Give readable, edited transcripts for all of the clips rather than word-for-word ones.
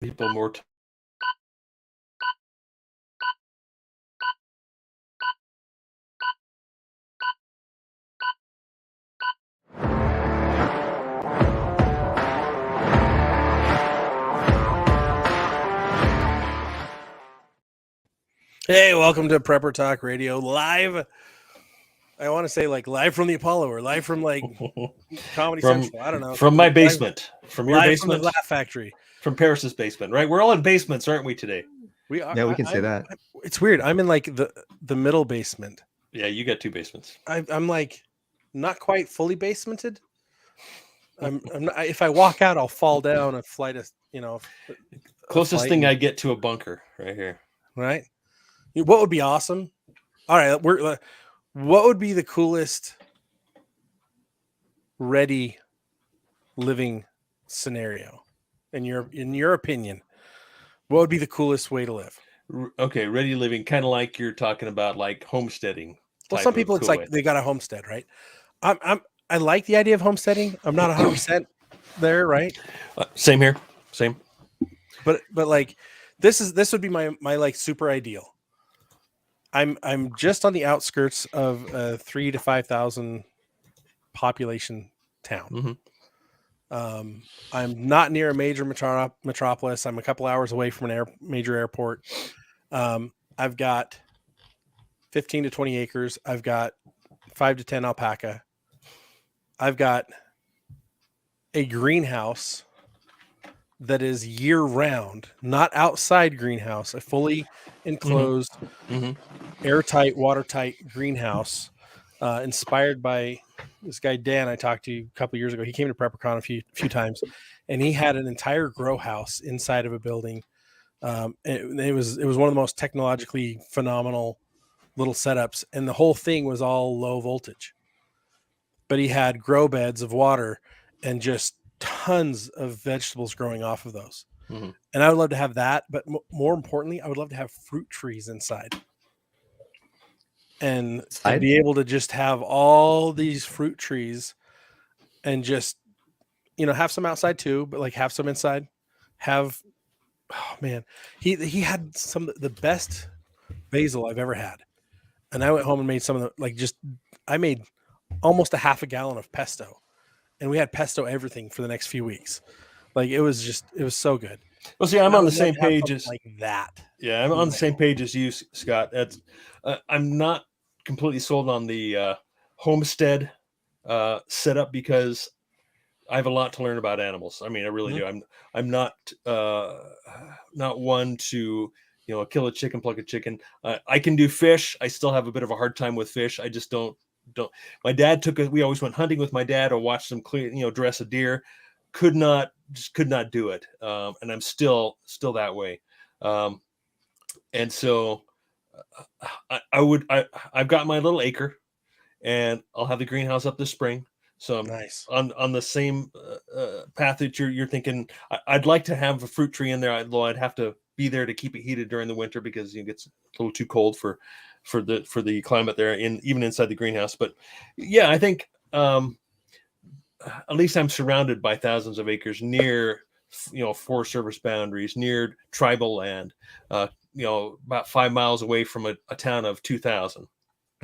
people more. Hey, welcome to Prepper Talk Radio live. I want to say like live from the Apollo or live from like Comedy Central. I don't know. From my basement, from your live basement, from the Laugh Factory, from Paris's basement, right? We're all in basements, aren't we today? We are. Yeah, we can say that. It's weird. I'm in like the middle basement. Yeah, you got two basements. I'm like not quite fully basemented. I'm not, if I walk out, I'll fall down a flight of Closest thing I get to a bunker right here. Right. What would be awesome? All right, what would be the coolest ready living scenario in your opinion? What would be the coolest way to live? Okay, ready living, kind of like you're talking about, like homesteading. Well, some people it's like they got a homestead, right? I like the idea of homesteading. I'm not 100% there, right? Same here, same. But like this would be my like super ideal. I'm just on the outskirts of a 3,000 to 5,000 population town. Mm-hmm. I'm not near a major metropolis. I'm a couple hours away from an major airport. I've got 15 to 20 acres. I've got 5 to 10 alpaca. I've got a greenhouse that is year round, not outside greenhouse, a fully enclosed, airtight, watertight greenhouse, inspired by this guy, Dan, I talked to a couple years ago. He came to PrepperCon a few times, and he had an entire grow house inside of a building. It was one of the most technologically phenomenal little setups, and the whole thing was all low voltage. But he had grow beds of water and just tons of vegetables growing off of those. Mm-hmm. And I would love to have that, but more importantly, I would love to have fruit trees inside. And be able to just have all these fruit trees and just, have some outside too, but like have some inside. Oh man, he had some of the best basil I've ever had. And I went home and made some of the, I made almost a half a gallon of pesto, and we had pesto everything for the next few weeks. Like it was so good. Well, see, I'm on the same page as like that. Yeah, I'm on the same page as you, Scott. That's I'm not completely sold on the homestead setup because I have a lot to learn about animals. I mean, I really do. I'm not one to kill a chicken, pluck a chicken. I can do fish. I still have a bit of a hard time with fish. I just don't. My dad we always went hunting with my dad or watched them dress a deer. Could not do it. And I'm still that way. And so I've got my little acre, and I'll have the greenhouse up this spring. So I'm nice on the same path that you're thinking. I'd like to have a fruit tree in there. I'd have to be there to keep it heated during the winter because it gets a little too cold for the climate there, even inside the greenhouse. But yeah, I think at least I'm surrounded by thousands of acres near Forest Service boundaries, near tribal land. About 5 miles away from a town of 2,000.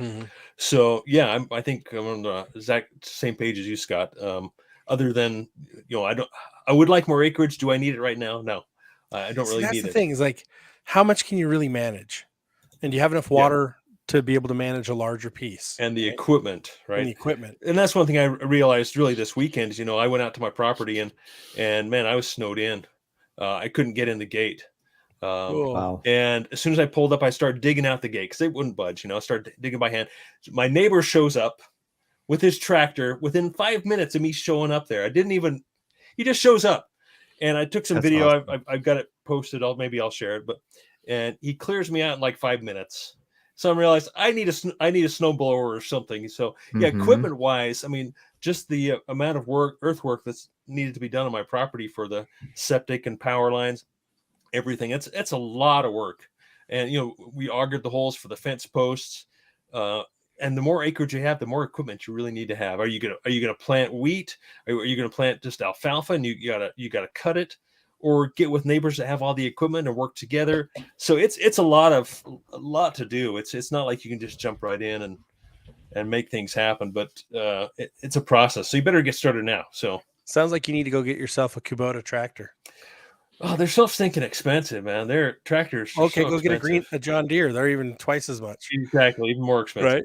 Mm-hmm. So yeah, I think I'm on the exact same page as you, Scott. Other than I would like more acreage. Do I need it right now? No, I don't really need it. That's the thing is like, how much can you really manage, and do you have enough water to be able to manage a larger piece? And the equipment, right? And the equipment, and that's one thing I realized really this weekend is I went out to my property and man, I was snowed in. I couldn't get in the gate. Wow. And as soon as I pulled up, I started digging out the gate because they wouldn't budge. I started digging by hand. My neighbor shows up with his tractor within 5 minutes of me showing up there. He just shows up, and I took some video. Awesome. I've got it posted. Maybe I'll share it. And he clears me out in like 5 minutes. So I realized I need a snowblower or something. So yeah, equipment wise, I mean, just the amount of earthwork that's needed to be done on my property for the septic and power lines. Everything. It's a lot of work. And we augured the holes for the fence posts. And the more acreage you have, the more equipment you really need to have. Are you gonna plant wheat? Are you gonna plant just alfalfa and you gotta cut it? or get with neighbors that have all the equipment and work together. So it's a lot to do. It's not like you can just jump right in and make things happen, but it's a process. So you better get started now. So Sounds like you need to go get yourself a Kubota tractor. oh, they're so stinking expensive, man. Their tractors are Okay, so go get expensive. a John Deere. They're even twice as much. Exactly, even more expensive. Right.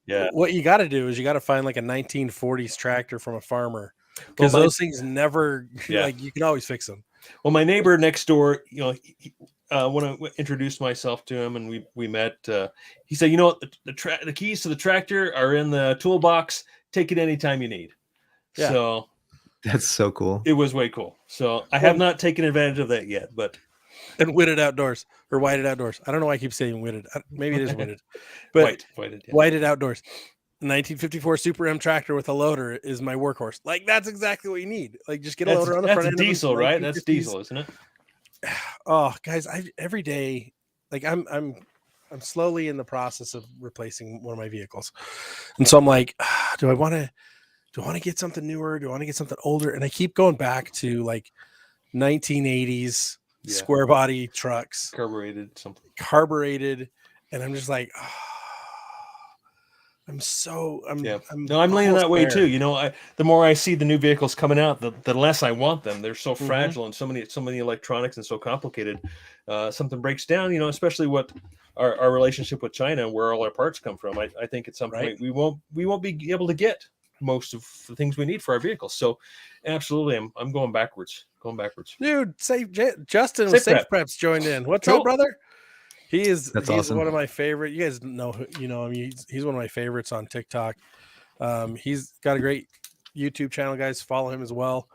Yeah. What you got to do is you got to find like a 1940s tractor from a farmer, because Well, those things never Yeah. like you can always fix them. Well, my neighbor next door, you know, when I introduced myself to him and we met, he said, you know what, the keys to the tractor are in the toolbox. Take it anytime you need. Yeah. So That's so cool. it was way cool. So I have not taken advantage of that yet, but And Whitted Outdoors or Whited Outdoors. I don't know why I keep saying Whitted. Maybe it is Whitted, but whited, yeah. Whited Outdoors. 1954 Super M tractor with a loader is my workhorse. Like that's exactly what you need. Like just get a loader on the front That's end. of a diesel, right? That's 1950s. diesel, isn't it? Oh, guys, every day, like I'm slowly in the process of replacing one of my vehicles, and so I'm like, do I want to get something newer? Do I want to get something older? And I keep going back to like 1980s Yeah. square body trucks, Carbureted something. carbureted, and I'm just like, I'm No, I'm leaning almost that way there. too. You know, the more I see the new vehicles coming out, the less I want them. They're so Mhm. fragile and so many electronics and so complicated. Something breaks down, you know, especially what our relationship with China, where all our parts come from. I think at some Right. point we won't be able to get most of the things we need for our vehicles. So, absolutely, I'm going backwards. Dude, Justin Safe with Safe Prep. Preps joined in. What's Cool. up, brother? He's awesome. one of my favorite. You guys know, him. He's one of my favorites on TikTok. He's got a great YouTube channel, guys. Follow him as well.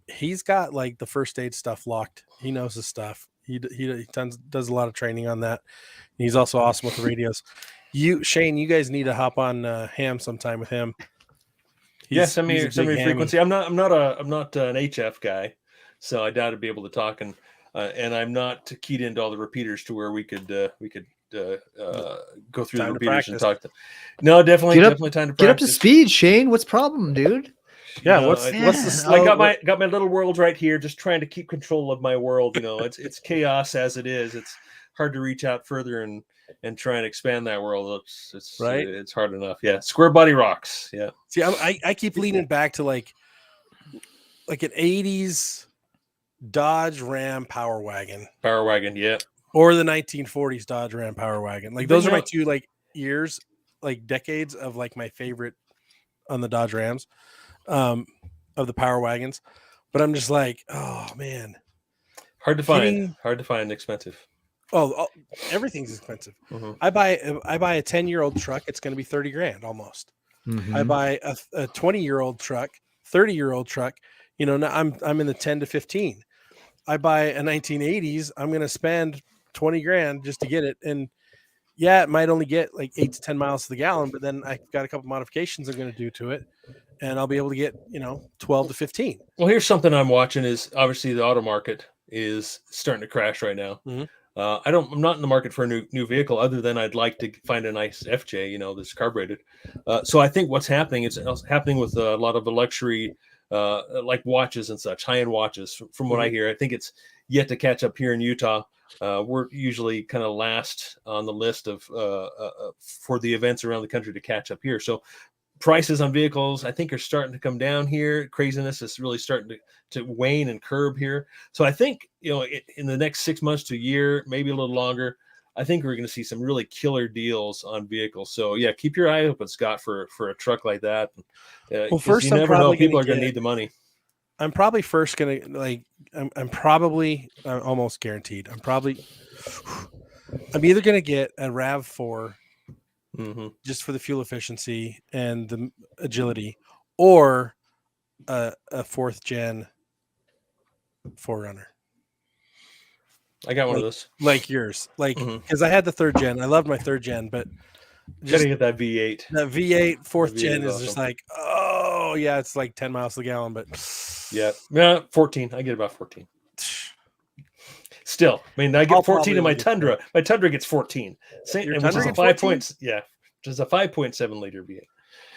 He's got like the first aid stuff locked. He knows his stuff. He does a lot of training on that. He's also awesome with the radios. Shane, you guys need to hop on Ham sometime with him. Send me he's a big hammy. frequency. I'm not an HF guy, so I doubt I'd be able to talk, and I'm not keyed into all the repeaters to where we could go through the Time to repeaters and practice. talk to. No, definitely time to practice. Get up to speed, Shane. What's the problem, dude? Yeah, You know, what's the I slow? got my little world right here, just trying to keep control of my world. You know, it's chaos as it is. It's hard to reach out further and try and expand that world. It's Right? It's hard enough. Yeah, square body rocks. Yeah, See, I keep leaning back to like an 80s Dodge Ram Power Wagon Power Wagon. Yeah, or the 1940s Dodge Ram Power Wagon. Like those are my two like years, like decades of like my favorite on the Dodge Rams, of the Power Wagons. But I'm just like, oh man, hard to find, expensive. Oh, everything's expensive. Mm-hmm. I buy a 10-year-old truck. It's going to be 30 grand almost. Mm-hmm. I buy a 20-year-old truck, 30-year-old truck. You know, now I'm in the 10 to 15. I buy a 1980s. I'm going to spend 20 grand just to get it. And yeah, it might only get like 8 to 10 miles to the gallon, but then I got a couple modifications I'm going to do to it, and I'll be able to get 12 to 15. Well, here's something I'm watching is obviously the auto market is starting to crash right now. Mm-hmm. I'm not in the market for a new vehicle other than I'd like to find a nice FJ, that's carbureted. So I think what's happening is happening with a lot of the luxury, like watches and such, high-end watches. From what I hear, I think it's yet to catch up here in Utah. We're usually kind of last on the list of for the events around the country to catch up here. So prices on vehicles, I think, are starting to come down here. Craziness is really starting to wane and curb here. So I think, in the next 6 months to a year, maybe a little longer, I think we're going to see some really killer deals on vehicles. So yeah, keep your eye open, Scott, for a truck like that. Well, first, you never know, people are going to need the money. I'm probably first going to I'm almost guaranteed. I'm either going to get a RAV4 just for the fuel efficiency and the agility, or a 4th gen 4Runner. I got one of those, like yours, because I had the 3rd gen. I loved my 3rd gen, but gotta get that V8. That V8 4th gen is awesome. just like, oh yeah, it's like 10 miles to the gallon, but yeah, 14. I get about 14. Still, I mean, I get 14 in my Tundra. My Tundra gets 14. Your which Tundra is a gets 5 14? points. Yeah, which is a 5.7 liter V8.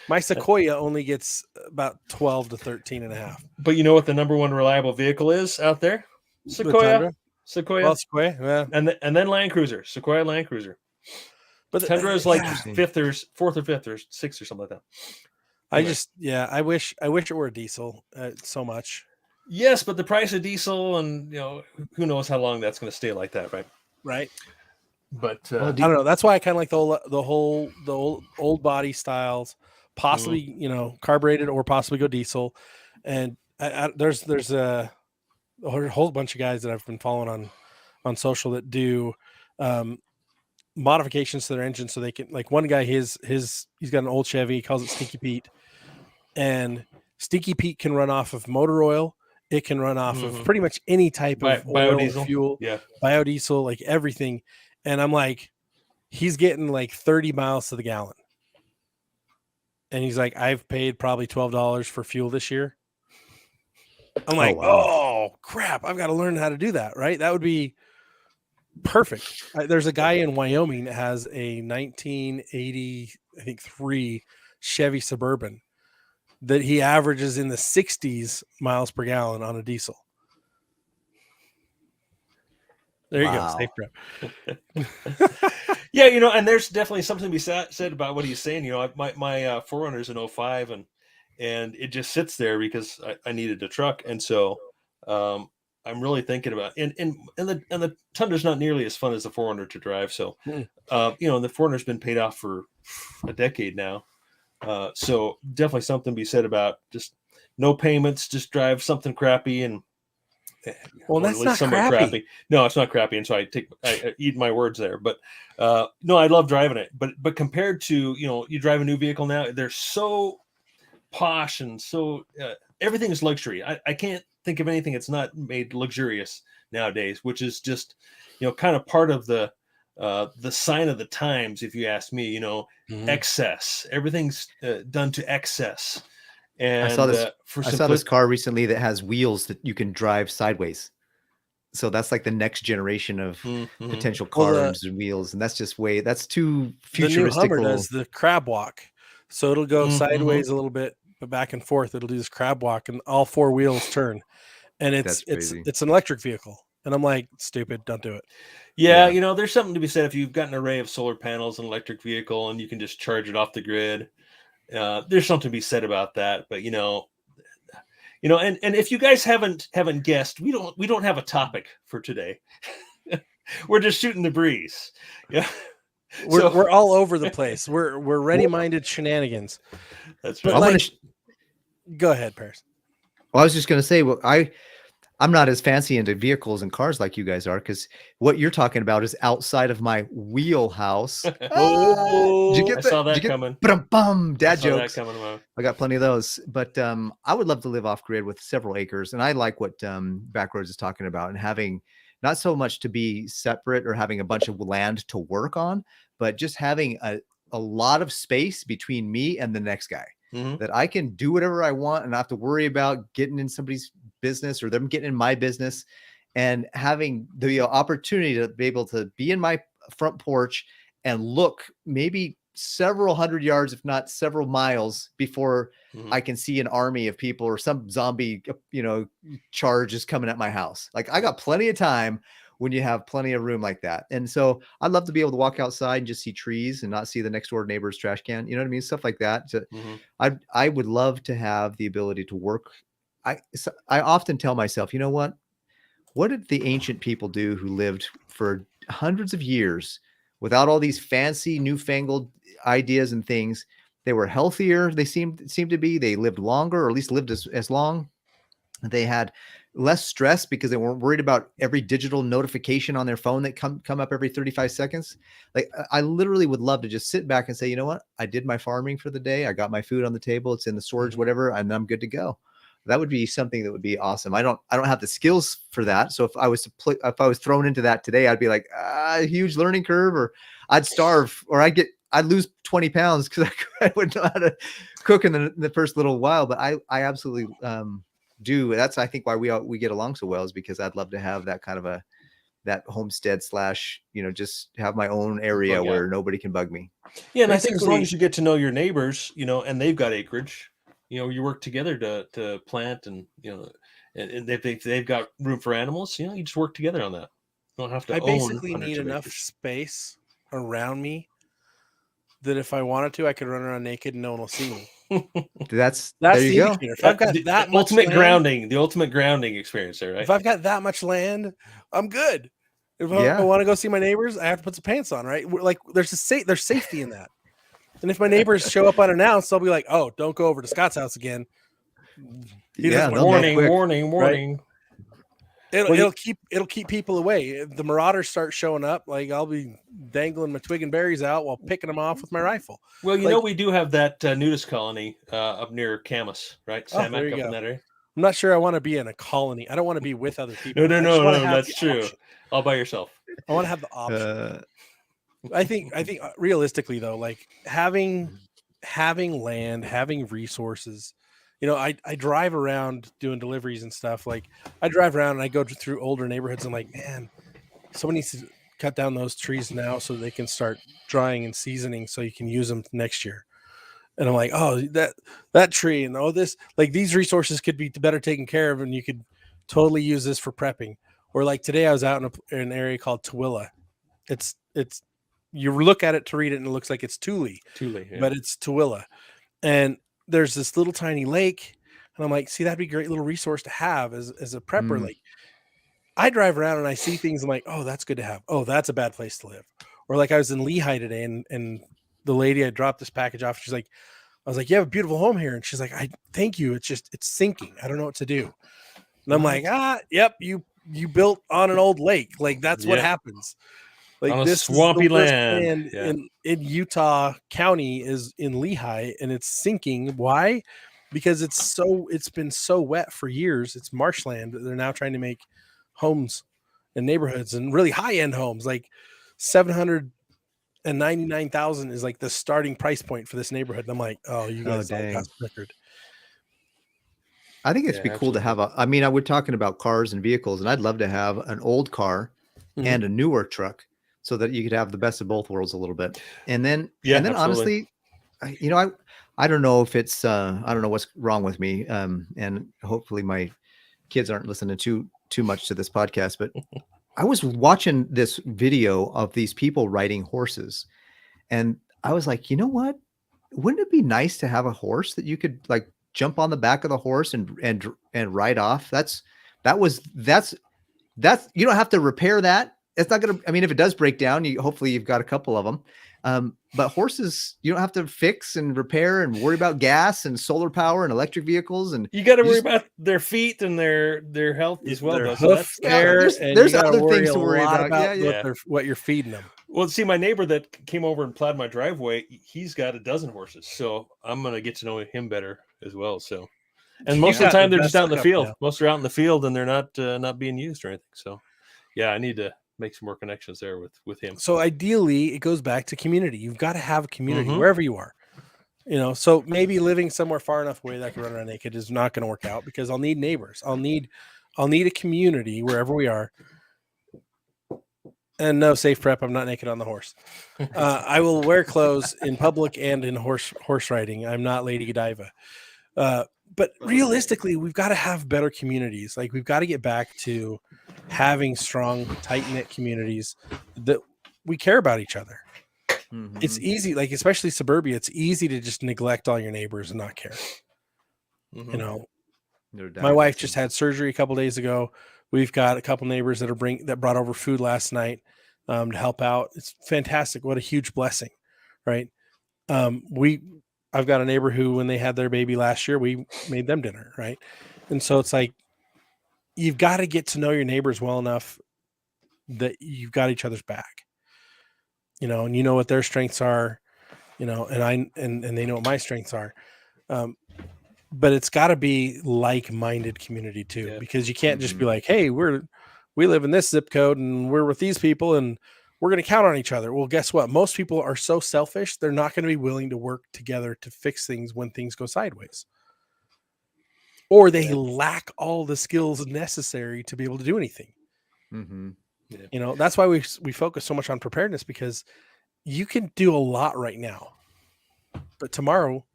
My Sequoia only gets about 12 to 13 and a half. But you know what the number one reliable vehicle is out there? Tundra? Sequoia, Well, Sequoia, yeah. and then Land Cruiser, Sequoia Land Cruiser. But Tundra is like yeah. fourth or fifth or sixth or something like that. I wish it were a diesel so much. Yes, but the price of diesel, and who knows how long that's going to stay like that, right? Right. But Well, I don't know. That's why I kind of like the old body styles, possibly carbureted or possibly go diesel. And there's a whole bunch of guys that I've been following on social that do modifications to their engine so they can, like, one guy he's got an old Chevy, he calls it Stinky Pete, and Stinky Pete can run off of motor oil. It can run off of pretty much any type of biodiesel, fuel, biodiesel, like everything. And I'm like, he's getting like 30 miles to the gallon. And he's like, I've paid probably $12 for fuel this year. I'm like, oh crap, I've got to learn how to do that, right? That would be perfect. There's a guy in Wyoming that has a 1983 Chevy Suburban that he averages in the 60s miles per gallon on a diesel. There you go. Safe prep. Yeah, and there's definitely something to be said about what he's saying. My 4Runner's in 05, and it just sits there because I needed a truck, and so I'm really thinking about and the Tundra's not nearly as fun as the 4Runner to drive. So the 4Runner's been paid off for a decade now. So definitely something to be said about just no payments, just drive something crappy and. Well, that's not crappy. No, it's not crappy, and so I eat my words there. But no, I love driving it. But compared to you drive a new vehicle now, they're so posh and so everything is luxury. I can't think of anything that's not made luxurious nowadays, which is just kind of part of the sign of the times, if you ask me. Excess. Everything's done to excess. And I saw this car recently that has wheels that you can drive sideways. So that's like the next generation of potential cars and wheels, and that's too futuristic. The new Hummer does the crab walk, so it'll go sideways a little bit, but back and forth. It'll do this crab walk, and all four wheels turn, and it's an electric vehicle. And I'm like, stupid, don't do it. Yeah, there's something to be said if you've got an array of solar panels and electric vehicle, and you can just charge it off the grid. There's something to be said about that, but and if you guys haven't guessed, we don't have a topic for today. We're just shooting the breeze. Yeah, we're all over the place. We're ready-minded shenanigans. That's right. Go ahead, Paris. Well, I was just going to say, I'm not as fancy into vehicles and cars like you guys are, because what you're talking about is outside of my wheelhouse. Oh, did you get that? I saw that coming. Dad jokes. I got plenty of those. But I would love to live off grid with several acres. And I like what Backroads is talking about, and having not so much to be separate or having a bunch of land to work on, but just having a lot of space between me and the next guy. That I can do whatever I want and not have to worry about getting in somebody's business or them getting in my business, and having the opportunity to be able to be in my front porch and look maybe several hundred yards, if not several miles, before I can see an army of people or some zombie, charge is coming at my house. Like, I got plenty of time when you have plenty of room like that. And so I'd love to be able to walk outside and just see trees and not see the next door neighbor's trash can. You know what I mean? Stuff like that. So I would love to have the ability to work. I often tell myself, you know what did the ancient people do who lived for hundreds of years without all these fancy newfangled ideas and things? They were healthier. They seemed to be. They lived longer, or at least lived as long. They had less stress because they weren't worried about every digital notification on their phone that come up every 35 seconds. Like, I literally would love to just sit back and say, you know what? I did my farming for the day. I got my food on the table. It's in the storage, whatever, and I'm good to go. That would be something that would be awesome. I don't have the skills for that. So if I was thrown into that today, I'd be like, a huge learning curve, or I'd starve, or I'd lose 20 pounds because I wouldn't know how to cook in the first little while. But I absolutely do. That's, I think, why we get along so well, is because I'd love to have that kind of that homestead / just have my own area where nobody can bug me. Yeah. And I think as long as you get to know your neighbors, and they've got acreage, you work together to plant and, and if they've got room for animals, you know, you just work together on that. You don't have to I own basically hundreds need of enough acres. space around me that if I wanted to, I could run around naked and no one will see me. That's That's there the you go. indicator. If I've got The that much ultimate land, grounding, the ultimate grounding experience there, right? if I've got that much land, I'm good. If Yeah. I want to go see my neighbors, I have to put some pants on, right? Like there's there's safety in that. And if my neighbors show up unannounced, they'll be like, "Oh, don't go over to Scott's house again." He doesn't want they'll know to. quick. Warning. It'll keep people away. If the marauders start showing up, like I'll be dangling my twig and berries out while picking them off with my rifle. Well, you know, we do have that nudist colony up near Camas, right? There Samac you up go. in that area. I'm not sure I want to be in a colony. I don't want to be with other people. No, that's true. Option. All by yourself. I want to have the option. I think realistically though, like having land, having resources, you know, I drive around doing deliveries and stuff. Like I drive around and I go through older neighborhoods and like, man, someone needs to cut down those trees now so they can start drying and seasoning so you can use them next year. And I'm like, oh, that tree and all this, like these resources could be better taken care of and you could totally use this for prepping. Or like today I was out in an area called Tooele. It's you look at it to read it and it looks like it's Thule, yeah. but it's Tooele. And there's this little tiny lake. And I'm like, see, that'd be a great little resource to have as a prepper. Like I drive around and I see things. I'm like, oh, that's good to have. Oh, that's a bad place to live. Or like I was in Lehigh today and the lady I dropped this package off. She's like, I was like, you have a beautiful home here. And she's like, I thank you. It's sinking. I don't know what to do. And I'm like, yep. You built on an old lake. Like that's what happens. Like on this swampy land in Utah County is in Lehigh and it's sinking. Why? Because it's been so wet for years. It's marshland. They're now trying to make homes and neighborhoods and really high-end homes. Like 799,000 is like the starting price point for this neighborhood. And I'm like, oh, you guys all got record. I think it'd be cool to have we're talking about cars and vehicles, and I'd love to have an old car and a newer truck so that you could have the best of both worlds a little bit. And then, honestly, you know, I don't know if it's, I don't know what's wrong with me. And hopefully my kids aren't listening too much to this podcast, but I was watching this video of these people riding horses and I was like, you know what? Wouldn't it be nice to have a horse that you could like jump on the back of the horse and ride off? That's you don't have to repair that. It's not going to, I mean, if it does break down, hopefully you've got a couple of them. But horses, you don't have to fix and repair and worry about gas and solar power and electric vehicles. And you got to worry about their feet and their health as well. There's other things to worry about. What you're feeding them. Well, see, my neighbor that came over and plowed my driveway, he's got a dozen horses. So I'm going to get to know him better as well. So, and most of the time they're just out in the field. Now. Most are out in the field and they're not being used or anything. So yeah, I need to make some more connections there with him. So ideally it goes back to community. You've got to have a community wherever you are, you know, so maybe living somewhere far enough away that I can run around naked is not going to work out because I'll need neighbors. I'll need a community wherever we are. And no, safe prep. I'm not naked on the horse. I will wear clothes in public and in horse riding. I'm not Lady Godiva. But realistically, we've got to have better communities. Like we've got to get back to having strong, tight-knit communities that we care about each other. It's easy, like especially suburbia, it's easy to just neglect all your neighbors and not care. You know, my wife just had surgery a couple days ago. We've got a couple neighbors that brought over food last night to help out. It's fantastic. What a huge blessing, right? I've got a neighbor who, when they had their baby last year, we made them dinner, right? And so it's like, you've got to get to know your neighbors well enough that you've got each other's back, you know, and you know what their strengths are, you know, and they know what my strengths are. But it's got to be like-minded community too, because you can't just be like, hey, we live in this zip code and we're with these people and we're going to count on each other. Well, guess what? Most people are so selfish. They're not going to be willing to work together to fix things when things go sideways. Or they lack all the skills necessary to be able to do anything. You know, that's why we focus so much on preparedness, because you can do a lot right now, but tomorrow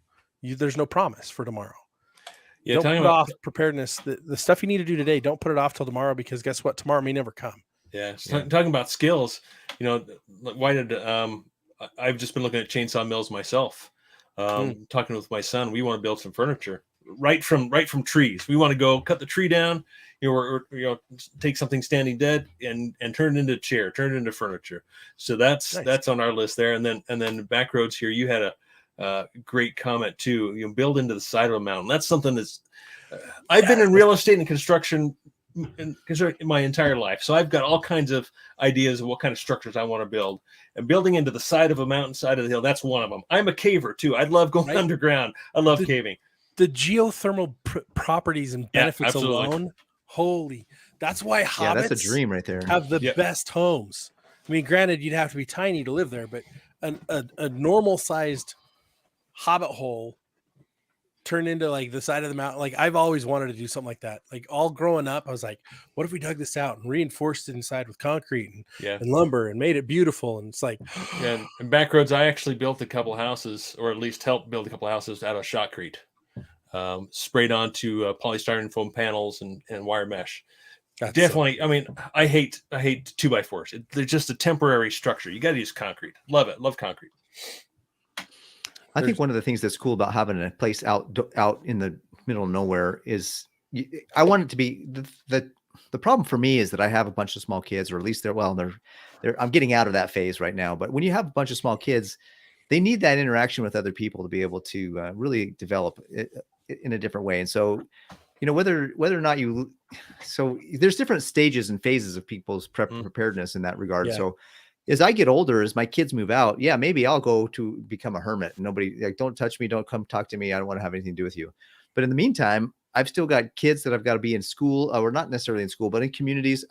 there's no promise for tomorrow. Yeah, don't talking put about off preparedness. The stuff you need to do today, don't put it off till tomorrow, because guess what? Tomorrow may never come. talking about skills. You know, why did I've just been looking at chainsaw mills myself. Talking with my son, we want to build some furniture right from trees. We want to go cut the tree down, or take something standing dead and turn it into a chair, turn it into furniture. So that's Nice. that's on our list there. And then Backroads here, you had a great comment too. Build into the side of a mountain. That's something that's I've been in real estate and construction in my entire life, so I've got all kinds of ideas of what kind of structures I want to build. And building into the side of a mountain, side of the hill, that's one of them. I'm a caver too. I love going underground. I love caving. The geothermal properties and benefits alone, holy, that's why hobbits that's a dream right there. Have the best homes. I mean, granted, you'd have to be tiny to live there, but a normal sized hobbit hole turned into like the side of the mountain. Like, I've always wanted to do something like that. Like, all growing up, I was like, what if we dug this out and reinforced it inside with concrete and lumber and made it beautiful? And it's like, and Backroads, I actually built a couple houses, or at least helped build a couple houses out of shotcrete, sprayed onto polystyrene foam panels and wire mesh. That's definitely. I mean, I hate 2x4s. They're just a temporary structure. You got to use concrete. Love it. Love concrete. I think one of the things that's cool about having a place out in the middle of nowhere is I want it to be the problem for me is that I have a bunch of small kids, or at least I'm getting out of that phase right now. But when you have a bunch of small kids, they need that interaction with other people to be able to really develop it in a different way. And so, whether or not there's different stages and phases of people's preparedness in that regard. Yeah. So as I get older, as my kids move out, maybe I'll go to become a hermit. Nobody, like, don't touch me. Don't come talk to me. I don't want to have anything to do with you. But in the meantime, I've still got kids that I've got to be in school, or not necessarily in school, but in communities.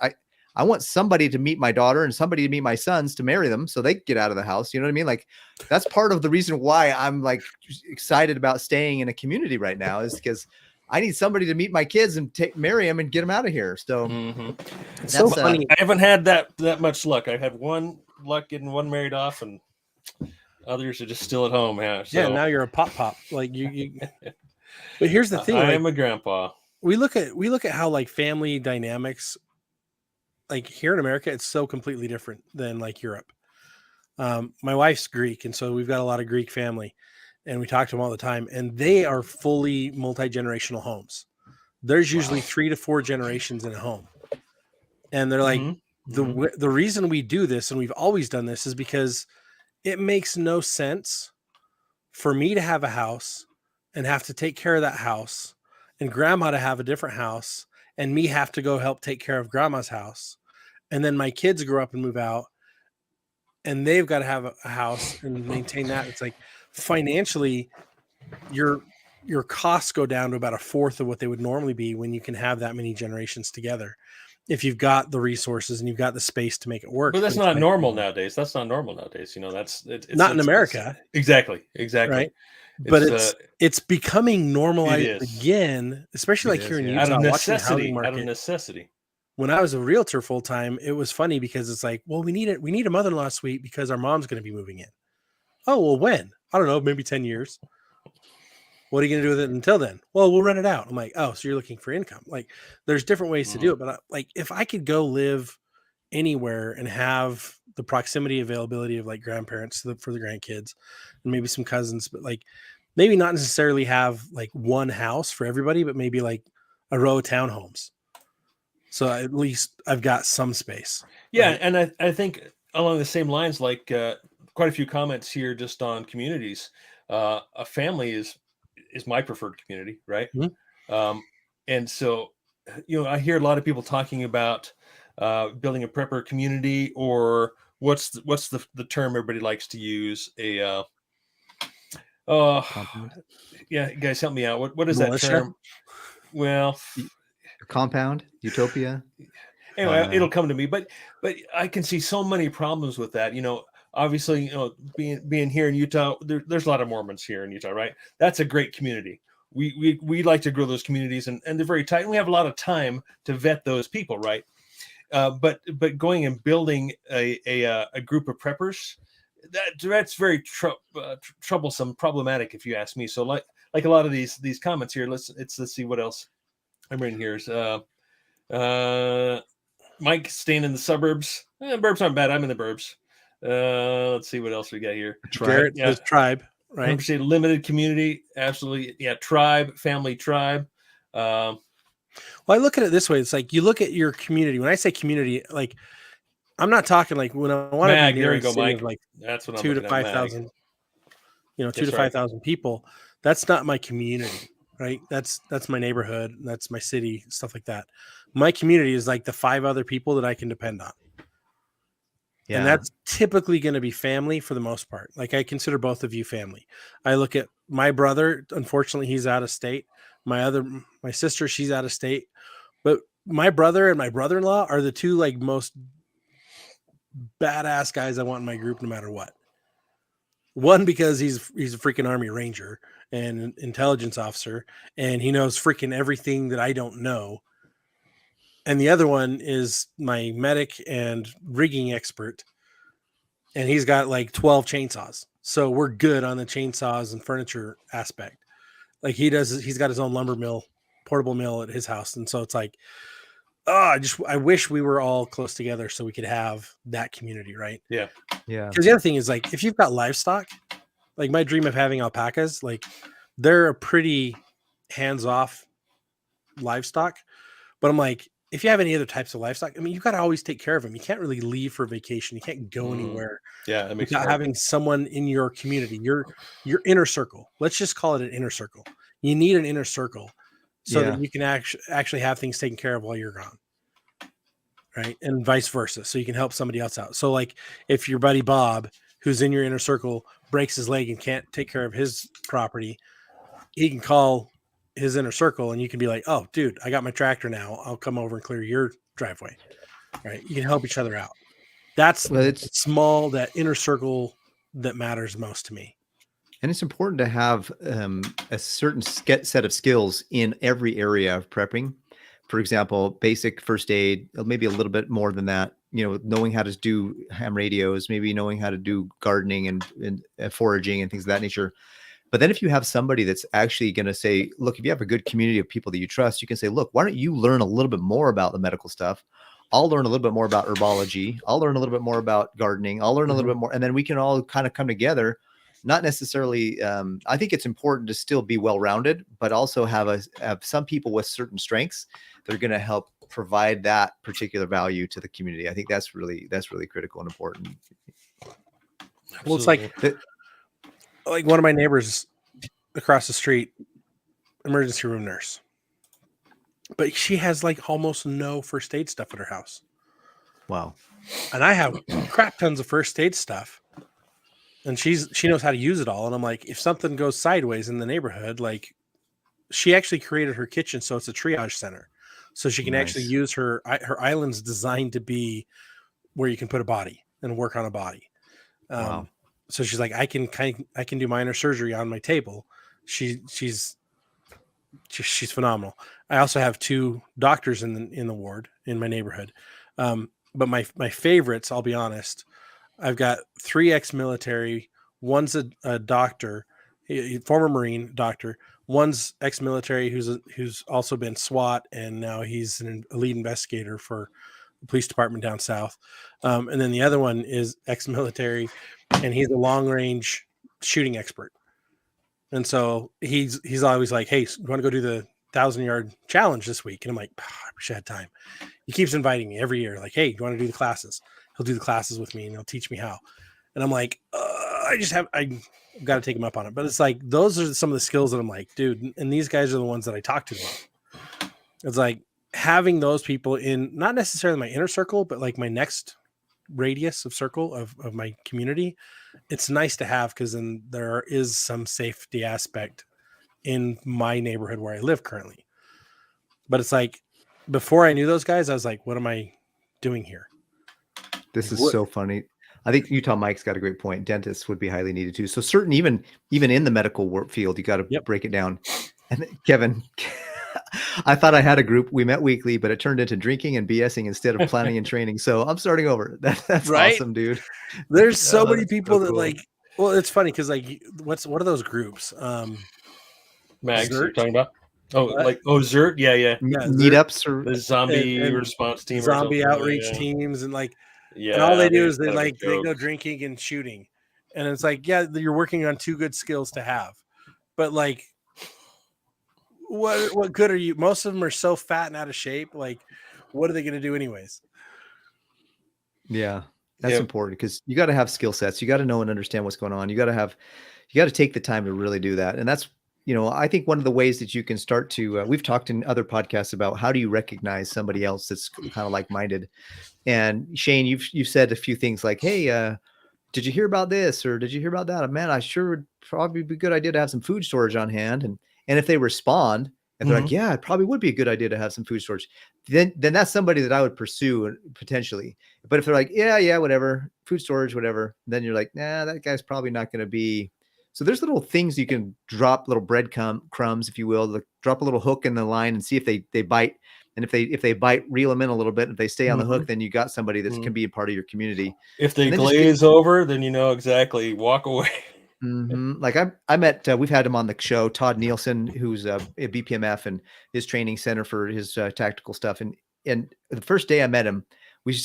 I want somebody to meet my daughter and somebody to meet my sons to marry them so they get out of the house. You know what I mean? Like, that's part of the reason why I'm like excited about staying in a community right now, is because I need somebody to meet my kids and marry them and get them out of here. So it's so funny. I haven't had that much luck. I've had one luck getting one married off, and others are just still at home. Yeah, now you're a pop. Like you. But here's the thing: I am a grandpa. We look at how like family dynamics, like here in America, it's so completely different than like Europe. My wife's Greek, and so we've got a lot of Greek family. And we talk to them all the time, and they are fully multi-generational homes. There's usually 3 to 4 generations in a home. And they're like, the reason we do this, and we've always done this, is because it makes no sense for me to have a house and have to take care of that house, and grandma to have a different house, and me have to go help take care of grandma's house. And then my kids grow up and move out, and they've got to have a house and maintain that. It's like, financially, your costs go down to about 1/4 of what they would normally be when you can have that many generations together, if you've got the resources and you've got the space to make it work. But that's not normal nowadays. That's not normal nowadays. It's not in America. Exactly. Right. But it's becoming normalized again, especially like here in Utah. Out of necessity. Out of necessity. When I was a realtor full time, it was funny because it's like, well, we need a mother-in-law suite because our mom's going to be moving in. Oh, well, when? I don't know, maybe 10 years. What are you going to do with it until then? Well, we'll rent it out. I'm like, oh, so you're looking for income. Like, there's different ways to do it. But if I could go live anywhere and have the proximity availability of like grandparents for the grandkids and maybe some cousins, but like maybe not necessarily have like one house for everybody, but maybe like a row of townhomes. So at least I've got some space. Yeah. Right? And I think along the same lines, like, quite a few comments here just on communities. A family is my preferred community, right? Mm-hmm. And so, I hear a lot of people talking about building a prepper community, or what's the term everybody likes to use? Yeah, guys, help me out. What is Militia? That term? Well, compound, utopia. Anyway, it'll come to me, but I can see so many problems with that. Obviously, being here in Utah, there's a lot of Mormons here in Utah, right? That's a great community. We like to grow those communities, and they're very tight. And we have a lot of time to vet those people, right? But going and building a group of preppers, that's very troublesome, problematic, if you ask me. So like a lot of these comments here. Let's see what else I'm reading here. Is Mike staying in the suburbs. Burbs aren't bad. I'm in the burbs. Let's see what else we got here. Garrett says tribe, right? 100% limited community. Absolutely. Yeah. Tribe, family, tribe. Well, I look at it this way. It's like you look at your community. When I say community, like I'm not talking like when I want to be near a city of like that's what 2,000 to 5,000, 2,000 to 5,000 people. That's not my community, right? That's my neighborhood. That's my city, stuff like that. My community is like the 5 other people that I can depend on. Yeah. And that's typically going to be family for the most part. Like I consider both of you family. I look at my brother, unfortunately, he's out of state. My sister, she's out of state. But my brother and my brother-in-law are the 2 like most badass guys I want in my group no matter what. One, because he's a freaking Army Ranger and an intelligence officer, and he knows freaking everything that I don't know. And the other one is my medic and rigging expert, and he's got like 12 chainsaws. So we're good on the chainsaws and furniture aspect. Like he's got his own lumber mill, portable mill at his house. And so it's like, I wish we were all close together so we could have that community, right? Yeah. Yeah. Because the other thing is like, if you've got livestock, like my dream of having alpacas, like they're a pretty hands-off livestock. But I'm like, if you have any other types of livestock, I mean, you've got to always take care of them. You can't really leave for vacation. You can't go anywhere. Yeah, that makes without having someone in your community, your inner circle. Let's just call it an inner circle. You need an inner circle so that you can actually have things taken care of while you're gone, right? And vice versa, so you can help somebody else out. So, like, if your buddy Bob, who's in your inner circle, breaks his leg and can't take care of his property, he can call his inner circle and you can be like, oh dude, I got my tractor now, I'll come over and clear your driveway, right? You can help each other out. That's small, that inner circle that matters most to me. And it's important to have a certain set of skills in every area of prepping. For example, basic first aid, maybe a little bit more than that, knowing how to do ham radios, maybe knowing how to do gardening and foraging and things of that nature. But then if you have somebody that's actually going to say, look, if you have a good community of people that you trust, you can say, look, why don't you learn a little bit more about the medical stuff? I'll learn a little bit more about herbology. I'll learn a little bit more about gardening. I'll learn a little bit more. And then we can all kind of come together. Not necessarily, I think it's important to still be well-rounded, but also have some people with certain strengths that are going to help provide that particular value to the community. I think that's really critical and important. Absolutely. Well, it's like one of my neighbors across the street, emergency room nurse, but she has like almost no first aid stuff at her house. Wow. And I have crap tons of first aid stuff, and she knows how to use it all. And I'm like, if something goes sideways in the neighborhood, like she actually created her kitchen so it's a triage center, so she can actually use her island's designed to be where you can put a body and work on a body. Wow. So she's like, I can do minor surgery on my table. She's phenomenal. I also have 2 doctors in the ward in my neighborhood. But my favorites, I'll be honest, I've got 3 ex-military. One's a doctor, a former Marine doctor. One's ex-military who's also been SWAT, and now he's a lead investigator for the police department down south. And then the other one is ex-military, and he's a long-range shooting expert. And so he's always like, hey, you want to go do the 1,000-yard challenge this week? And I'm like, I wish I had time. He keeps inviting me every year, like, hey, you want to do the classes? He'll do the classes with me and he'll teach me how. And I'm like, I got to take him up on it. But it's like, those are some of the skills that I'm like, dude, and these guys are the ones that I talk to about. It's like having those people in, not necessarily my inner circle, but like my next radius of circle of my community. It's nice to have, because then there is some safety aspect in my neighborhood where I live currently. But it's like, before I knew those guys, I was like, what am I doing here? This is so funny. I think Utah Mike's got a great point. Dentists would be highly needed too. So certain, even in the medical work field, you got to break it down. And Kevin, I thought I had a group. We met weekly, but it turned into drinking and BSing instead of planning and training. So I'm starting over. That's right? Awesome, dude. There's so many people that cool. Like, well, it's funny because like, what are those groups? Mags, Zert? you're talking about? Oh, What? Zert? Yeah. Yeah, Meetups or The zombie and response team or zombie something. outreach Yeah. teams, and like, Yeah, and all they do they're is they kind of a they go joke. drinking and shooting, and it's like, yeah, you're working on two good skills to have, but like, what good are you? Most of them are so fat and out of shape. Like, what are they going to do anyways? Yeah, that's Yep. important because you got to have skill sets. You got to know and understand what's going on. You got to take the time to really do that. And that's, I think one of the ways that you can start to, we've talked in other podcasts about how do you recognize somebody else that's kind of like-minded. And Shane, you've said a few things like, hey, did you hear about this? Or did you hear about that? Man, I sure would probably be a good idea to have some food storage on hand. And if they respond, and they're like, yeah, it probably would be a good idea to have some food storage, then that's somebody that I would pursue potentially. But if they're like, yeah, whatever, food storage, whatever, then you're like, nah, that guy's probably not going to be. So there's little things you can drop, little bread crumbs, if you will, drop a little hook in the line and see if they bite. And if they bite, reel them in a little bit. If they stay on the hook, then you got somebody that can be a part of your community. If they glaze over, then you know exactly. Walk away. Like I met, we've had him on the show, Todd Nielsen, who's a BPMF and his training center for his tactical stuff. And the first day I met him,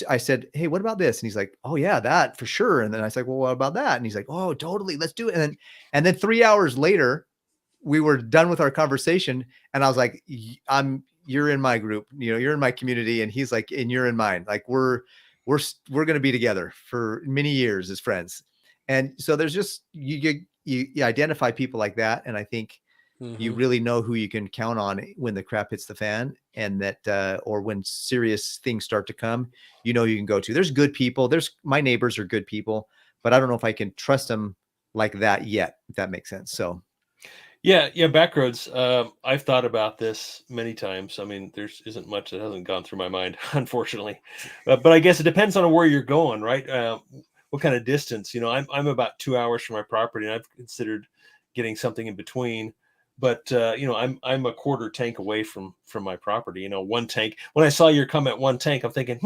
I said, hey, what about this? And he's like, oh yeah, that for sure. And then I said, well, what about that? And he's like, oh, totally, let's do it. And then 3 hours later, we were done with our conversation. And I was like, you're in my group, you're in my community. And he's like, and you're in mine. Like we're going to be together for many years as friends. And so there's just, you identify people like that. And I think you really know who you can count on when the crap hits the fan, and that, or when serious things start to come, you can go to. There's good people. My neighbors are good people, but I don't know if I can trust them like that yet, if that makes sense. So. Yeah. Backroads. I've thought about this many times. I mean, there isn't much that hasn't gone through my mind, unfortunately, but I guess it depends on where you're going, right? What kind of distance, I'm about 2 hours from my property, and I've considered getting something in between, but I'm a quarter tank away from my property, one tank. When I saw your comment, one tank, I'm thinking,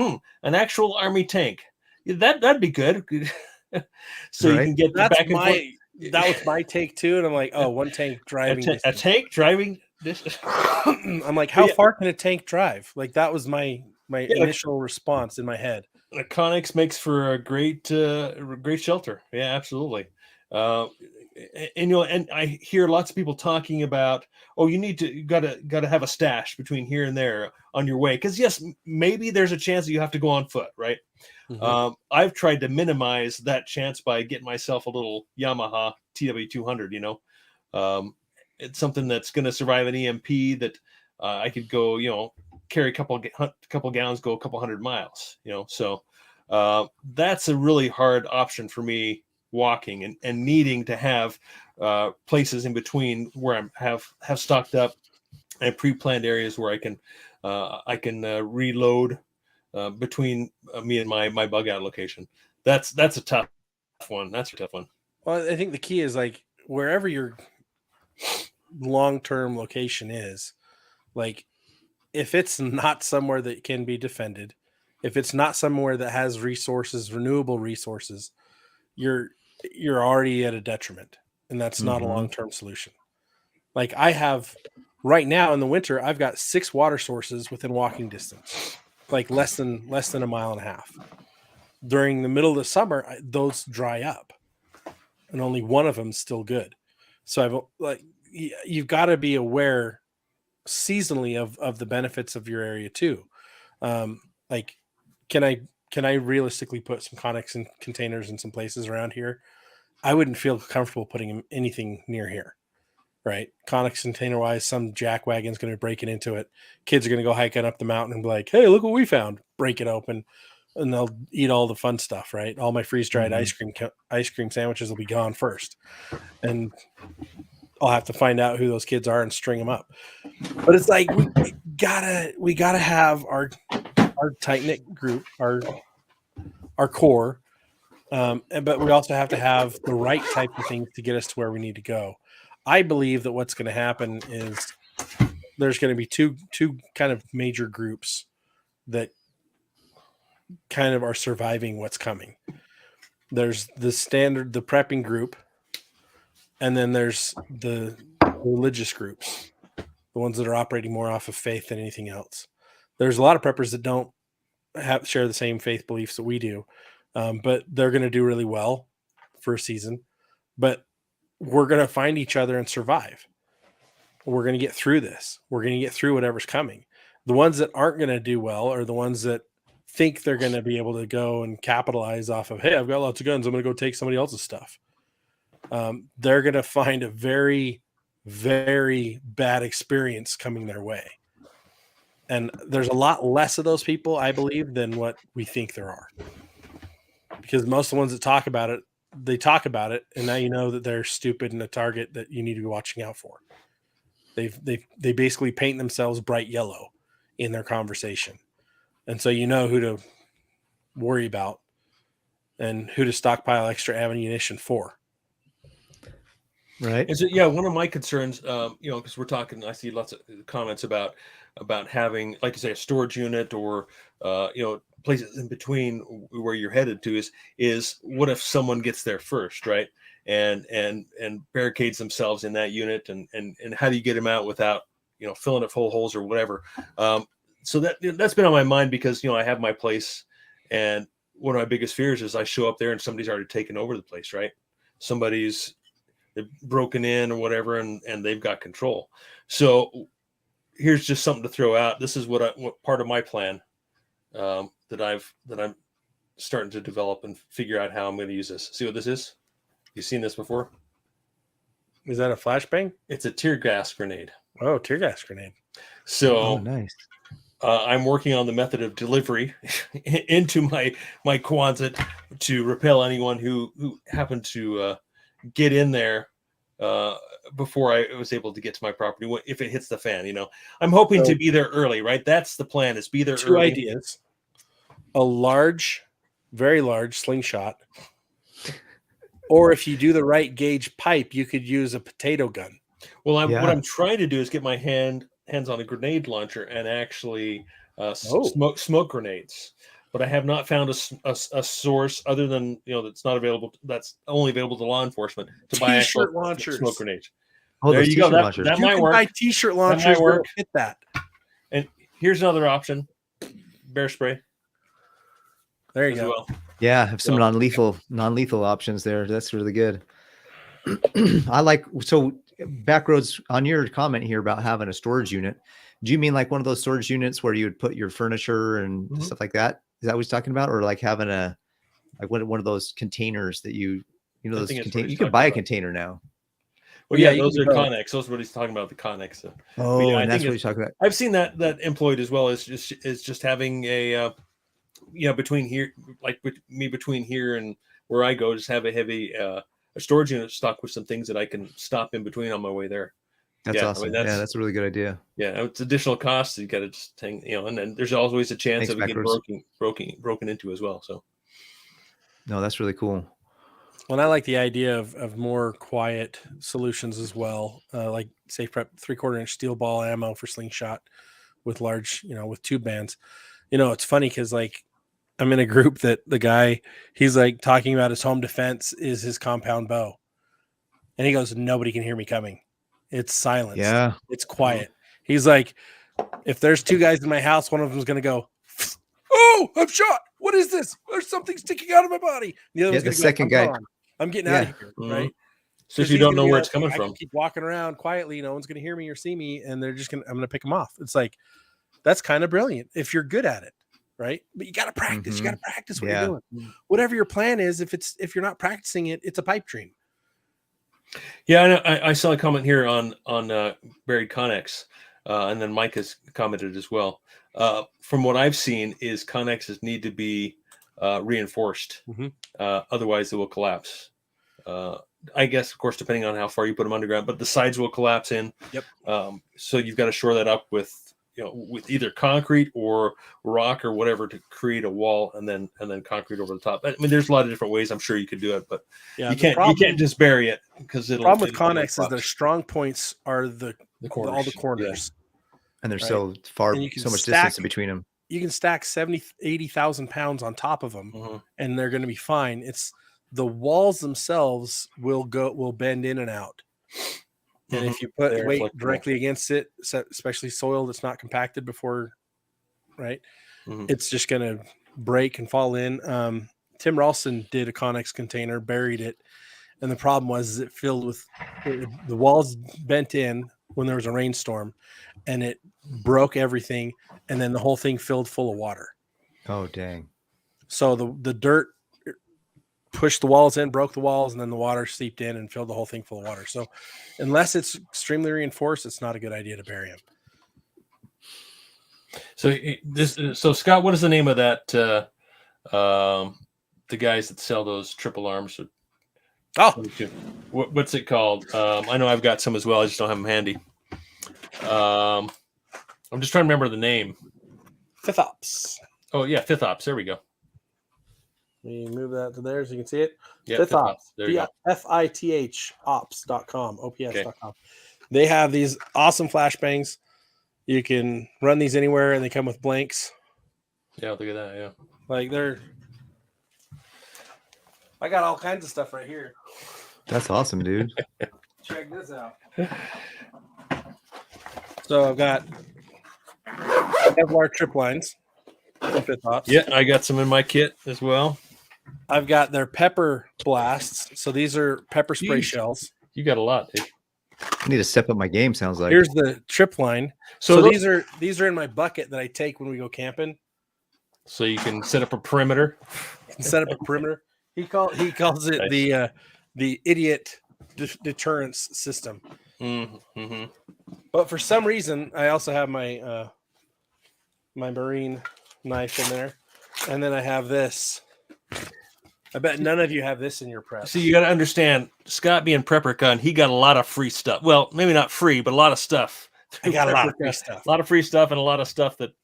an actual Army tank, that'd be good. So right. You can get back and forth. That was my take too. And I'm like, oh, one tank driving. A tank driving distance. I'm like, how far can a tank drive? Like that was my initial response in my head. The Conex makes for a great shelter. Yeah, absolutely. And I hear lots of people talking about, oh, you gotta have a stash between here and there on your way, because yes, maybe there's a chance that you have to go on foot, right? I've tried to minimize that chance by getting myself a little Yamaha TW200. It's something that's going to survive an EMP that I could go, carry a couple gallons, go a couple 100 miles, so that's a really hard option for me walking and needing to have places in between where I have stocked up and pre-planned areas where I can reload between me and my bug out location. That's a tough one. That's a tough one. Well, I think the key is like wherever your long-term location is, like if it's not somewhere that can be defended, if it's not somewhere that has resources, renewable resources, you're already at a detriment, and that's not a long-term solution. Like I have right now in the winter, I've got 6 water sources within walking distance, like less than a mile and a half. During the middle of the summer, those dry up, and only one of them's still good. So you've got to be aware seasonally of the benefits of your area too. Like, can I realistically put some Conex and containers in some places around here? I wouldn't feel comfortable putting anything near here, right? Conex container wise, some jackwagon's going to break it into it. Kids are going to go hiking up the mountain and be like, hey, look what we found. Break it open, and they'll eat all the fun stuff, right? All my freeze dried ice cream sandwiches will be gone first, and I'll have to find out who those kids are and string them up. But it's like we gotta have our tight knit group, our core, but we also have to have the right type of things to get us to where we need to go. I believe that what's going to happen is there's going to be two kind of major groups that kind of are surviving what's coming. There's the prepping group, and then there's the religious groups, the ones that are operating more off of faith than anything else. There's a lot of preppers that don't share the same faith beliefs that we do, but they're going to do really well for a season. But we're going to find each other and survive. We're going to get through this. We're going to get through whatever's coming. The ones that aren't going to do well are the ones that think they're going to be able to go and capitalize off of, hey, I've got lots of guns, I'm going to go take somebody else's stuff. They're going to find a very, very bad experience coming their way. And there's a lot less of those people, I believe, than what we think there are. Because most of the ones that talk about it, they talk about it, and now you know that they're stupid and a target that you need to be watching out for. They basically paint themselves bright yellow in their conversation. And so you know who to worry about and who to stockpile extra ammunition for. Right. And so, yeah, one of my concerns, because we're talking, I see lots of comments about having, like you say, a storage unit or, places in between where you're headed to is what if someone gets there first, right? And barricades themselves in that unit, and how do you get them out without, filling it full of holes or whatever? So that's been on my mind because, I have my place, and one of my biggest fears is I show up there and somebody's already taken over the place, right? They've broken in or whatever, and they've got control. So here's just something to throw out. This is what part of my plan that I'm starting to develop and figure out how I'm going to use this. See what this is? You've seen this before? Is that a flashbang? It's a tear gas grenade. Oh, tear gas grenade. So nice. I'm working on the method of delivery into my Quonset to repel anyone who happened to get in there before I was able to get to my property if it hits the fan. I'm hoping to be there early, right? That's the plan, is be there Two early. ideas. A large, very large slingshot. Or if you do the right gauge pipe, you could use a potato gun. Well, what I'm trying to do is get my hands on a grenade launcher and actually smoke grenades. But I have not found a source other than that's not available. That's only available to law enforcement to buy T-shirt launchers, smoke grenades. Oh, there you go. That might work. Buy T-shirt launchers. That might work. Hit that. And here's another option: bear spray. There you go. Well. Yeah, have some non-lethal options there. That's really good. I like, so Backroads, on your comment here about having a storage unit, do you mean like one of those storage units where you would put your furniture and stuff like that? Is that what you're talking about? Or like having one of those containers that you those containers, you can buy a container now. Well, yeah, those are Connex. Those are what he's talking about, the Connex. Oh, and that's what he's talking about. I've seen that employed as well as just having a between here, like between here and where I go, just have a heavy a storage unit stocked with some things that I can stop in between on my way there. That's awesome. That's a really good idea. Yeah, it's additional costs. You got to just hang, and then there's always a chance of it getting broken into as well. So, no, that's really cool. Well, I like the idea of more quiet solutions as well, like Safe Prep 3/4 inch steel ball ammo for slingshot with large, with tube bands. It's funny because like I'm in a group that the guy, he's like talking about his home defense is his compound bow. And he goes, nobody can hear me coming. It's silence. Yeah. It's quiet. He's like, if there's two guys in my house, one of them's going to go, oh, I'm shot. What is this? There's something sticking out of my body. The other the second guy. I'm getting out of here. Mm-hmm. Right. So you don't know where it's coming from. I can keep walking around quietly. No one's going to hear me or see me. And I'm going to pick them off. It's like, that's kind of brilliant if you're good at it. Right. But you got to practice. You got to practice what you're doing. Whatever your plan is, if you're not practicing it, it's a pipe dream. Yeah, I saw a comment here on Buried Connex, and then Mike has commented as well. From what I've seen, is Connexes need to be reinforced, otherwise it will collapse. I guess, of course, depending on how far you put them underground, but the sides will collapse in. Yep. So you've got to shore that up with either concrete or rock or whatever to create a wall, and then concrete over the top. I mean, there's a lot of different ways I'm sure you could do it, but you can't just bury it because the problem with Connex is their strong points are the corners, all the corners, and there's so far, so much distance in between them. You can stack 80,000 pounds on top of them, and they're going to be fine. It's the walls themselves will bend in and out. And if you put Very weight flexible. directly against it, especially soil that's not compacted before, right, it's just going to break and fall in. Tim Ralston did a Connex container, buried it, and the problem was it filled with the walls bent in when there was a rainstorm, and it broke everything, and then the whole thing filled full of water. Oh, dang. So the dirt pushed the walls in, broke the walls, and then the water seeped in and filled the whole thing full of water. So unless it's extremely reinforced, it's not a good idea to bury them. So Scott, what is the name of that? The guys that sell those triple arms. Oh, what's it called? I know I've got some as well. I just don't have them handy. I'm just trying to remember the name. Fifth Ops. Oh yeah, Fifth Ops. There we go. We move that to there so you can see it. Yeah, Fifth Ops. There you go. FITH ops.com, ops.com. Okay. They have these awesome flashbangs. You can run these anywhere, and they come with blanks. Yeah, look at that. Yeah, like I got all kinds of stuff right here. That's awesome, dude. Check this out. So I've got Kevlar trip lines. Fifth Ops. Yeah, I got some in my kit as well. I've got their pepper blasts. So these are pepper spray shells. You got a lot, dude. I need to step up my game. Sounds like. Here's the trip line. So these are in my bucket that I take when we go camping. So you can set up a perimeter. Set up a perimeter. He calls it nice. the idiot deterrence system. Mm-hmm. But for some reason, I also have my my marine knife in there, and then I have this. I bet none of you have this in your prep. See, you got to understand, Scott being prepper con, he got a lot of free stuff. Well, maybe not free, but a lot of stuff. I got a lot of free stuff. A lot of free stuff and a lot of stuff that.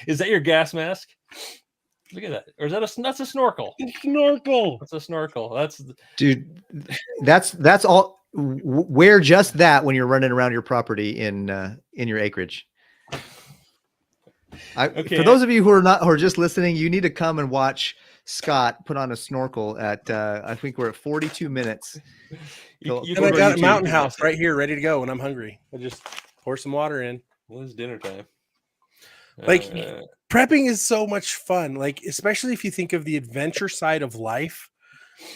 Is that your gas mask? Look at that. Or is that that's a snorkel? It's a snorkel. That's a snorkel. Dude. That's all. Wear just that when you're running around your property in your acreage. For those of you who are just listening, you need to come and watch Scott put on a snorkel at I think we're at 42 minutes. And I got a mountain house right here ready to go when I'm hungry. I just pour some water in. Well, it's dinner time. Like prepping is so much fun. Like, especially if you think of the adventure side of life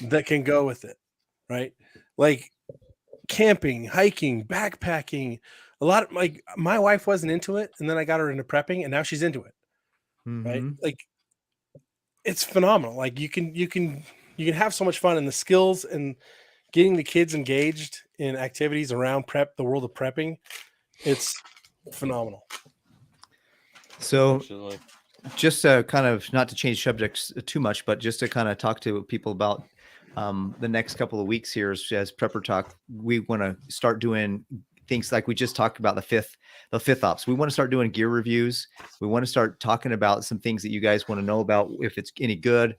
that can go with it, right? Like camping, hiking, backpacking. A lot of my wife wasn't into it, and then I got her into prepping, and now she's into it. Right? Like, it's phenomenal. Like you can have so much fun, and the skills and getting the kids engaged in activities around the world of prepping. It's phenomenal. So just kind of not to change subjects too much, but just to kind of talk to people about the next couple of weeks here as Prepper Talk, we want to start doing things like we just talked about the fifth ops. We want to start doing gear reviews. We want to start talking about some things that you guys want to know about if it's any good.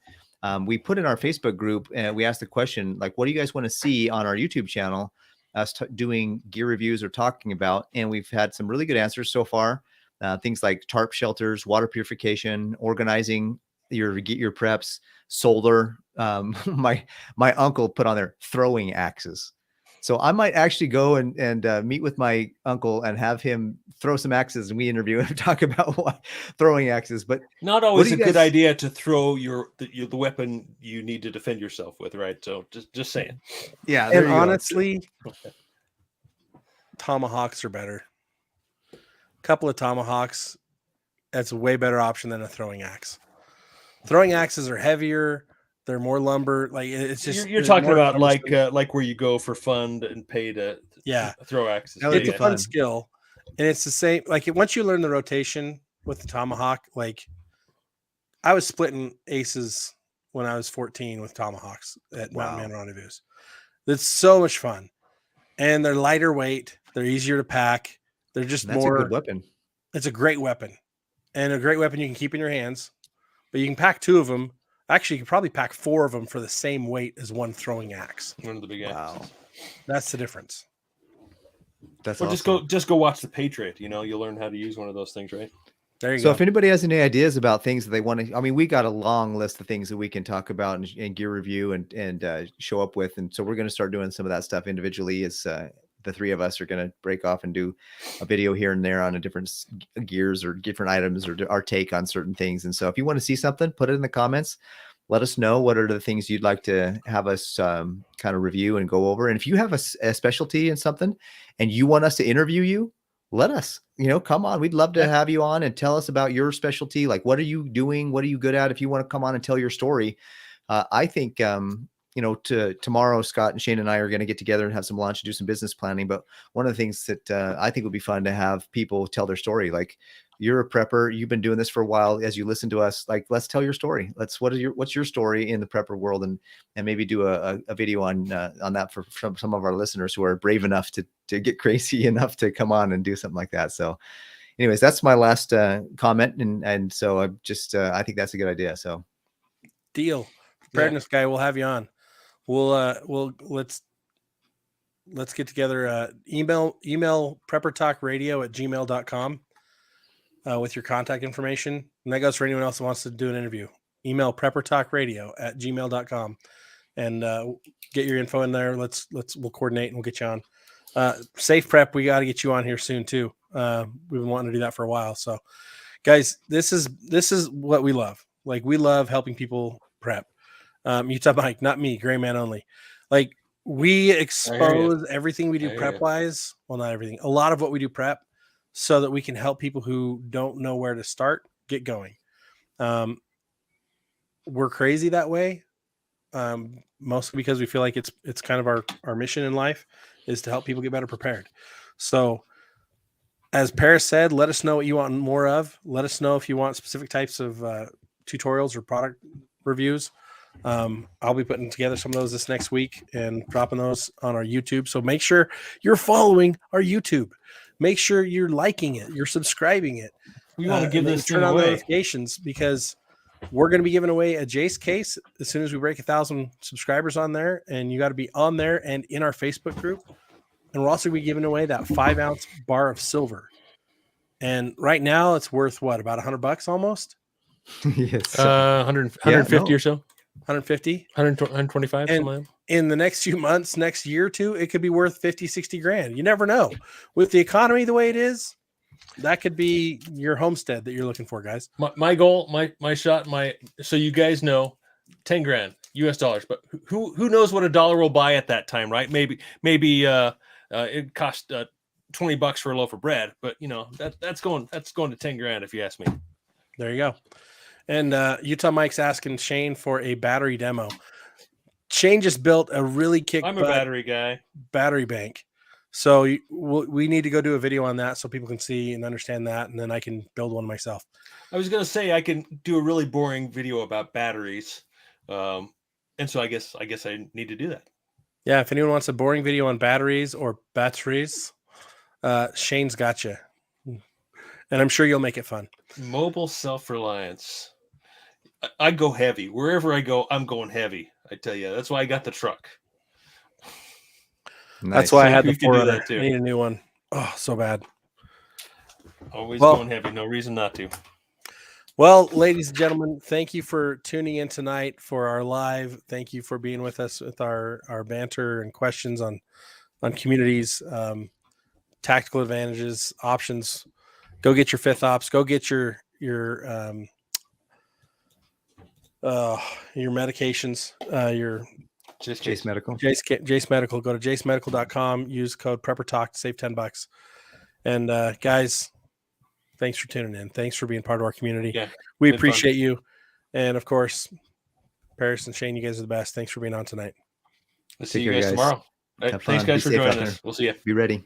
We put in our Facebook group and we asked the question, like, what do you guys want to see on our YouTube channel, us doing gear reviews or talking about? And we've had some really good answers so far. Things like tarp shelters, water purification, organizing your preps, solder. My uncle put on there throwing axes. So I might actually go and meet with my uncle and have him throw some axes, and we interview and talk about throwing axes. But not always a good idea to throw the weapon you need to defend yourself with, right? So just saying. Yeah, and honestly, tomahawks are better. A couple of tomahawks, that's a way better option than a throwing axe. Throwing axes are heavier. They're more lumber. Like, it's just you're talking about like where you go for fun and pay to throw axes. It's a fun skill, and it's the same. Like, once you learn the rotation with the tomahawk, like I was splitting aces when I was 14 with tomahawks at Mountain Man Rendezvous. It's so much fun, and they're lighter weight. They're easier to pack. They're just That's a good weapon. It's a great weapon, and a great weapon you can keep in your hands. But you can pack two of them. Actually, you can probably pack four of them for the same weight as one throwing axe. One of the big axes. Wow. That's the difference. That's awesome. Just go watch The Patriot. You'll learn how to use one of those things, right? There you go. So if anybody has any ideas about things that they want to, I mean, we got a long list of things that we can talk about and gear review and show up with. And so we're going to start doing some of that stuff individually as the three of us are going to break off and do a video here and there on a different gears or different items or our take on certain things. And so if you want to see something, put it in the comments. Let us know what are the things you'd like to have us kind of review and go over. And if you have a specialty in something and you want us to interview you, let us, come on. We'd love to have you on and tell us about your specialty. Like, what are you doing? What are you good at? If you want to come on and tell your story, I think, tomorrow, Scott and Shane and I are going to get together and have some lunch and do some business planning. But one of the things that I think would be fun to have people tell their story. Like, you're a prepper, you've been doing this for a while. As you listen to us, like, let's tell your story. What's your story in the prepper world, and maybe do a video on that for some of our listeners who are brave enough to get crazy enough to come on and do something like that. So anyways, that's my last comment. And so I just, I think that's a good idea. So deal. Preparedness guy, we'll have you on. Let's get together. Email preppertalkradio@gmail.com with your contact information. And that goes for anyone else who wants to do an interview. Email preppertalkradio@gmail.com and get your info in there. We'll coordinate and we'll get you on. Safe Prep, we got to get you on here soon too. We've been wanting to do that for a while. So guys, this is what we love. Like, we love helping people prep. Utah Mike, not me, Gray Man only. Like, we expose everything we do prep wise. Well, not everything, a lot of what we do prep, so that we can help people who don't know where to start get going. We're crazy that way, mostly because we feel like it's kind of our mission in life is to help people get better prepared. So as Paris said, let us know what you want more of. Let us know if you want specific types of tutorials or product reviews. I'll be putting together some of those this next week and dropping those on our YouTube. So make sure you're following our YouTube. Make sure you're liking it. You're subscribing it. We want to give this turn on notifications, because we're going to be giving away a Jace case as soon as we break 1,000 subscribers on there. And you got to be on there and in our Facebook group. And we're also going to be giving away that 5-ounce bar of silver. And right now it's worth what, about $100 almost? Yes. 150 or so. 150, 125. And in the next few months, next year or two, it could be worth 50, 60 grand. You never know. With the economy the way it is, that could be your homestead that you're looking for, guys. My goal, my shot, so you guys know, 10 grand US dollars. But who knows what a dollar will buy at that time, right? Maybe it cost $20 for a loaf of bread, but that's going to 10 grand if you ask me. There you go. And Utah Mike's asking Shane for a battery demo. Shane just built a really I'm a battery guy. Battery bank. So we need to go do a video on that so people can see and understand that, and then I can build one myself. I was going to say I can do a really boring video about batteries. And so I guess I need to do that. Yeah, if anyone wants a boring video on batteries or batteries, Shane's got you. And I'm sure you'll make it fun. Mobile self-reliance. I go heavy. Wherever I go, I'm going heavy. I tell you. That's why I got the truck. Nice. That's why I had the 4Runner. I need a new one. Oh, so bad. Always going heavy. No reason not to. Well, ladies and gentlemen, thank you for tuning in tonight for our live. Thank you for being with us with our banter and questions on communities, tactical advantages, options. Go get your 5th ops. Go get your medications. Your Jace Medical. Jace Medical. Go to jacemedical.com. Use code PrepperTalk to save $10. And guys, thanks for tuning in. Thanks for being part of our community. Yeah, we appreciate you. And of course, Paris and Shane, you guys are the best. Thanks for being on tonight. We'll see you guys tomorrow. Right, thanks guys for joining us. We'll see you. Be ready.